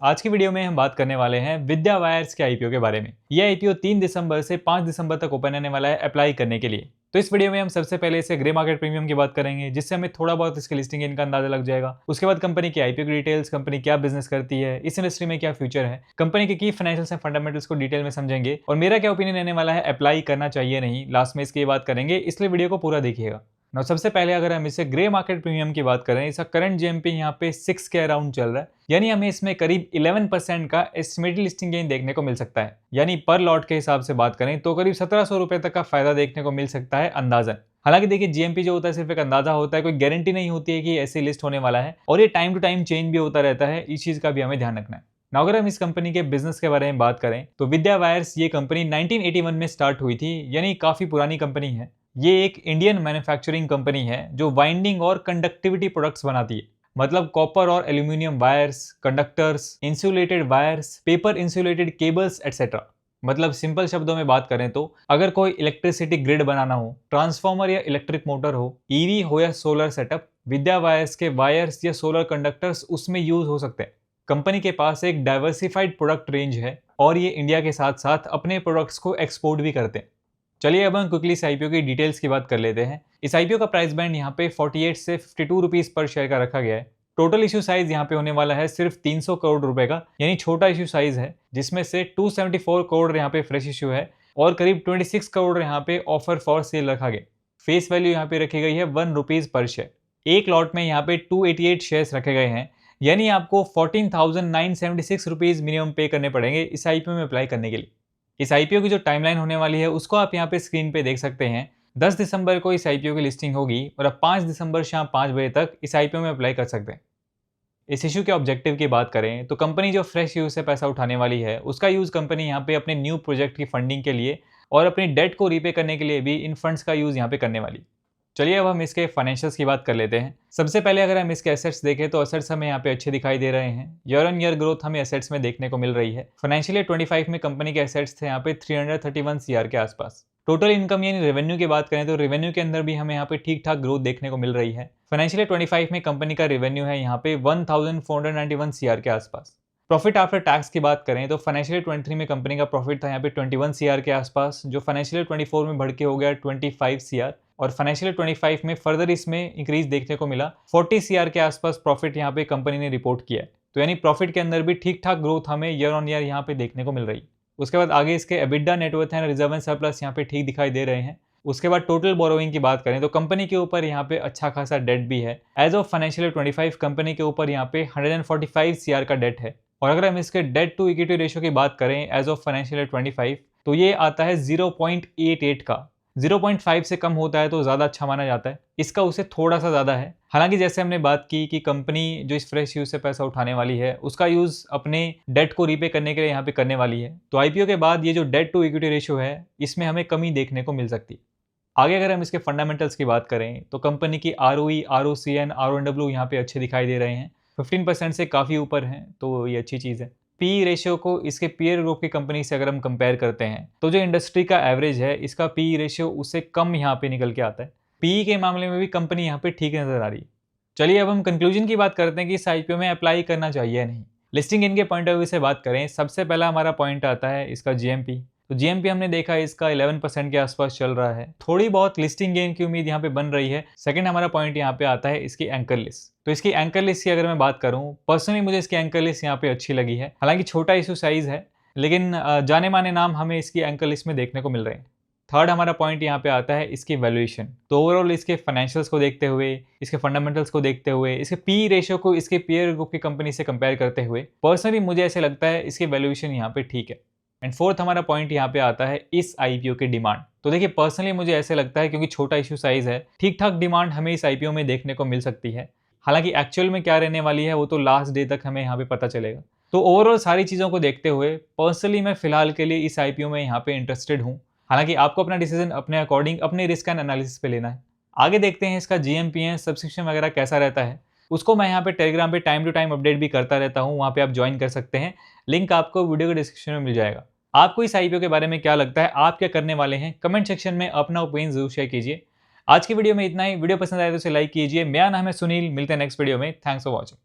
आज की वीडियो में हम बात करने वाले हैं विद्या वायर्स के आईपीओ के बारे में। यह आईपीओ 3 दिसंबर से 5 दिसंबर तक ओपन होने वाला है अप्लाई करने के लिए। तो इस वीडियो में हम सबसे पहले इसे ग्रे मार्केट प्रीमियम की बात करेंगे, जिससे हमें थोड़ा बहुत इसके लिस्टिंग इनका अंदाजा लग जाएगा। उसके बाद कंपनी की आईपीओ की डिटेल्स, कंपनी क्या बिजनेस करती है, इस इंडस्ट्री में क्या फ्यूचर है, कंपनी के की फाइनेंशियल्स एंड फंडामेंटल्स को डिटेल में समझेंगे और मेरा क्या ओपिनियन रहने वाला है अप्लाई करना चाहिए नहीं, लास्ट में इसकी बात करेंगे, इसलिए वीडियो को पूरा देखिएगा। ना सबसे पहले अगर हम इसे ग्रे मार्केट प्रीमियम की बात करें, इसका करंट जेएमपी यहाँ पे 6 के अराउंड चल रहा है, यानी हमें इसमें करीब 11% का एस्टिमेटेड लिस्टिंग गेन देखने को मिल सकता है। यानी पर लॉट के हिसाब से बात करें तो करीब 1700 रुपए तक का फायदा देखने को मिल सकता है अंदाजन। हालांकि देखिए, जीएमपी जो होता है सिर्फ एक अंदाजा होता है, कोई गारंटी नहीं होती है कि ऐसे लिस्ट होने वाला है और ये टाइम टू टाइम चेंज भी होता रहता है। इस चीज का भी हमें ध्यान रखना है। ना अगर हम इस कंपनी के बिजनेस के बारे में बात करें तो विद्या वायर्स ये कंपनी 1981 में स्टार्ट हुई थी, यानी काफी पुरानी कंपनी है। ये एक इंडियन मैन्युफैक्चरिंग कंपनी है जो वाइंडिंग और कंडक्टिविटी प्रोडक्ट्स बनाती है, मतलब कॉपर और aluminium wires, conductors, insulated wires, paper insulated cables etcetera. मतलब सिंपल शब्दों में बात करें तो अगर कोई इलेक्ट्रिसिटी ग्रिड बनाना हो, ट्रांसफार्मर या इलेक्ट्रिक मोटर हो, ईवी हो या सोलर सेटअप, विद्या वायर्स के वायर्स या सोलर कंडक्टर्स उसमें यूज हो सकते हैं। कंपनी के पास एक डाइवर्सिफाइड प्रोडक्ट रेंज है और ये इंडिया के साथ साथ अपने प्रोडक्ट्स को एक्सपोर्ट भी करते हैं। चलिए अब हम क्विकली इस आईपीओ की डिटेल्स की बात कर लेते हैं। इस आईपीओ का प्राइस बैंड यहाँ पे 48 से 52 रुपीज पर शेयर का रखा गया है। टोटल इश्यू साइज यहाँ पे होने वाला है सिर्फ 300 करोड़ रुपए का, यानी छोटा इश्यू साइज है, जिसमें से 274 करोड़ यहाँ पे फ्रेश इश्यू है और करीब 26 करोड़ यहाँ पे ऑफर फॉर सेल रखा गया। फेस वैल्यू यहाँ पे रखी गई है 1 रुपीज पर शेयर। एक लॉट में यहाँ पे 288 शेयर्स रखे गए हैं, यानी आपको 14,976 रुपीज मिनिमम पे करने पड़ेंगे इस आईपीओ में अप्लाई करने के लिए। इस आईपीओ की जो टाइमलाइन होने वाली है उसको आप यहाँ पे स्क्रीन पे देख सकते हैं। 10 दिसंबर को इस आईपीओ की लिस्टिंग होगी और आप 5 दिसंबर शाम 5 बजे तक इस आईपीओ में अप्लाई कर सकते हैं। इस इशू के ऑब्जेक्टिव की बात करें तो कंपनी जो फ्रेश यूज से पैसा उठाने वाली है उसका यूज कंपनी यहाँ पे अपने न्यू प्रोजेक्ट की फंडिंग के लिए और अपनी डेट को रीपे करने के लिए भी इन फंड्स का यूज यहाँ पे करने वाली। चलिए अब हम इसके फाइनेंशियल्स की बात कर लेते हैं। सबसे पहले अगर हम इसके एसेट्स देखें तो एसेट्स हमें यहाँ पे अच्छे दिखाई दे रहे हैं। ईयर ऑन ईयर ग्रोथ हमें एसेट्स में देखने को मिल रही है। फाइनेंशियल ईयर 25 में कंपनी के एसेट्स थे यहाँ पे 331 सीआर के आसपास। टोटल इनकम यानी रेवेन्यू की बात करें तो रेवेन्यू के अंदर भी हमें यहाँ पे ठीक ठाक ग्रोथ देखने को मिल रही है। फाइनेंशियल ईयर 25 में कंपनी का रेवेन्यू है यहाँ पे 1491 सीआर के आसपास। प्रॉफिट आफ्टर टैक्स की बात करें तो फाइनेंशियल ईयर 23 में कंपनी का प्रॉफिट था यहाँ पे 21 सीआर के आसपास, जो फाइनेंशियल ईयर 24 में बढ़ के हो गया 25 सीआर और फाइनेंशियल ईयर 25 में फर्दर इसमें इंक्रीज देखने को मिला 40 सीआर के आसपास प्रॉफिट यहाँ पे कंपनी ने रिपोर्ट किया है। तो यानी प्रॉफिट के अंदर भी ठीक ठाक ग्रोथ हमें ईयर ऑन ईयर यहाँ पे देखने को मिल रही है। उसके बाद आगे इसके EBITDA net worth and reserve and surplus यहाँ पे ठीक दिखाई दे रहे हैं। उसके बाद टोटल बोरोइंग की बात करें तो कंपनी के ऊपर यहाँ पे अच्छा खासा डेट भी है। एज ऑफ फाइनेंशियल ईयर 25 कंपनी के ऊपर यहाँ पे 145 सीआर का डेट है और अगर हम इसके डेट टू इक्विटी रेशियो की बात करें एज ऑफ फाइनेंशियल ईयर 25 तो ये आता है 0.88 का। 0.5 से कम होता है तो ज़्यादा अच्छा माना जाता है, इसका उससे थोड़ा सा ज़्यादा है। हालांकि जैसे हमने बात की कि कंपनी जो इस फ्रेश यूज से पैसा उठाने वाली है उसका यूज़ अपने डेट को रीपे करने के लिए यहाँ पे करने वाली है, तो आईपीओ के बाद ये जो डेट टू इक्विटी रेशियो है इसमें हमें कमी देखने को मिल सकती है। आगे अगर हम इसके फंडामेंटल्स की बात करें तो कंपनी की आरओई, आरओसी एंड आरओएनडब्ल्यू यहाँ पे अच्छे दिखाई दे रहे हैं, 15% से काफ़ी ऊपर हैं, तो ये अच्छी चीज़ है। पी रेशियो को इसके पीयर ग्रुप की कंपनी से अगर हम कंपेयर करते हैं तो जो इंडस्ट्री का एवरेज है इसका पी रेशियो उससे कम यहाँ पे निकल के आता है। पी के मामले में भी कंपनी यहाँ पे ठीक नजर आ रही है। चलिए अब हम कंक्लूजन की बात करते हैं कि इस आईपीओ में अप्लाई करना चाहिए या नहीं। लिस्टिंग इनके पॉइंट ऑफ व्यू से बात करें, सबसे पहला हमारा पॉइंट आता है इसका जीएमपी। तो जीएमपी हमने देखा इसका 11% के आसपास चल रहा है, थोड़ी बहुत लिस्टिंग गेन की उम्मीद यहाँ पे बन रही है। सेकंड हमारा पॉइंट यहाँ पे आता है इसकी एंकर लिस्ट। तो इसकी एंकर लिस्ट की अगर मैं बात करूँ, पर्सनली मुझे इसकी एंकर लिस्ट यहाँ पे अच्छी लगी है। हालांकि छोटा इशू साइज है लेकिन जाने माने नाम हमें इसकी एंकर लिस्ट में देखने को मिल रहे हैं। थर्ड हमारा पॉइंट यहाँ पे आता है इसकी वैल्यूएशन। तो ओवरऑल इसके फाइनेंशियल्स को देखते हुए, इसके फंडामेंटल्स को देखते हुए, इसके पी रेशियो को इसके पीयर ग्रुप की कंपनी से कंपेयर करते हुए पर्सनली मुझे ऐसे लगता है इसकी वैल्यूएशन यहाँ पे ठीक है। एंड फोर्थ हमारा पॉइंट यहाँ पे आता है इस आईपीओ की डिमांड। तो देखिए, पर्सनली मुझे ऐसे लगता है क्योंकि छोटा इशू साइज है, ठीक ठाक डिमांड हमें इस आईपीओ में देखने को मिल सकती है। हालांकि एक्चुअल में क्या रहने वाली है वो तो लास्ट डे तक हमें यहाँ पे पता चलेगा। तो ओवरऑल सारी चीज़ों को देखते हुए पर्सनली मैं फिलहाल के लिए इस आईपीओ में यहाँ पे इंटरेस्टेड हूँ। हालांकि आपको अपना डिसीजन अपने अकॉर्डिंग अपने रिस्क एंड एनालिसिस पे लेना है। आगे देखते हैं इसका जीएमपी सब्सक्रिप्शन वगैरह कैसा रहता है। उसको मैं यहाँ पे टेलीग्राम पे टाइम टू टाइम अपडेट भी करता रहता हूँ, वहाँ पे आप ज्वाइन कर सकते हैं। लिंक आपको वीडियो के डिस्क्रिप्शन में मिल जाएगा। आपको इस आईपीओ के बारे में क्या लगता है, आप क्या करने वाले हैं, कमेंट सेक्शन में अपना ओपिनियन जरूर शेयर कीजिए। आज की वीडियो में इतना ही। वीडियो पसंद आए तो इसे लाइक कीजिए। मेरा नाम है सुनील, मिलते हैं नेक्स्ट वीडियो में। Thanks for watching.